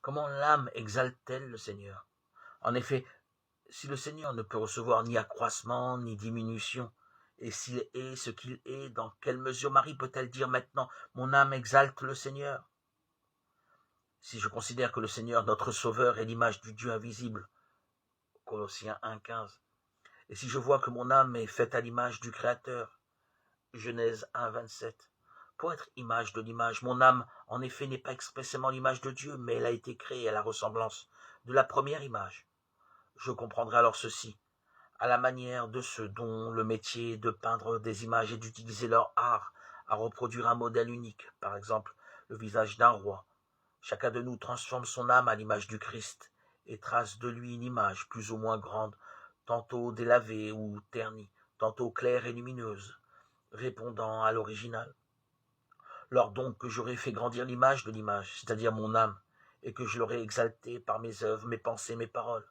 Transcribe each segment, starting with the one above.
Comment l'âme exalte-t-elle le Seigneur? En effet, si le Seigneur ne peut recevoir ni accroissement ni diminution, et s'il est ce qu'il est, dans quelle mesure Marie peut-elle dire maintenant « Mon âme exalte le Seigneur » ? Si je considère que le Seigneur, notre Sauveur, est l'image du Dieu invisible, Colossiens 1,15, et si je vois que mon âme est faite à l'image du Créateur, Genèse 1,27, pour être image de l'image, mon âme, en effet, n'est pas expressément l'image de Dieu, mais elle a été créée à la ressemblance de la première image. Je comprendrai alors ceci, à la manière de ceux dont le métier est de peindre des images et d'utiliser leur art à reproduire un modèle unique, par exemple le visage d'un roi. Chacun de nous transforme son âme à l'image du Christ et trace de lui une image plus ou moins grande, tantôt délavée ou ternie, tantôt claire et lumineuse, répondant à l'original. Lors donc que j'aurai fait grandir l'image de l'image, c'est-à-dire mon âme, et que je l'aurai exaltée par mes œuvres, mes pensées, mes paroles,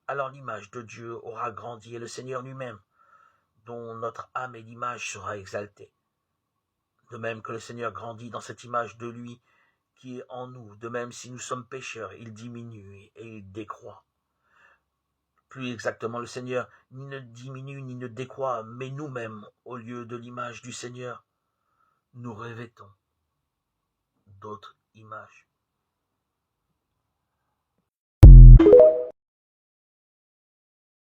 alors l'image de Dieu aura grandi et le Seigneur lui-même, dont notre âme et l'image sera exaltée. De même que le Seigneur grandit dans cette image de lui qui est en nous, de même si nous sommes pécheurs, il diminue et il décroît. Plus exactement, le Seigneur ni ne diminue ni ne décroît, mais nous-mêmes, au lieu de l'image du Seigneur, nous revêtons d'autres images.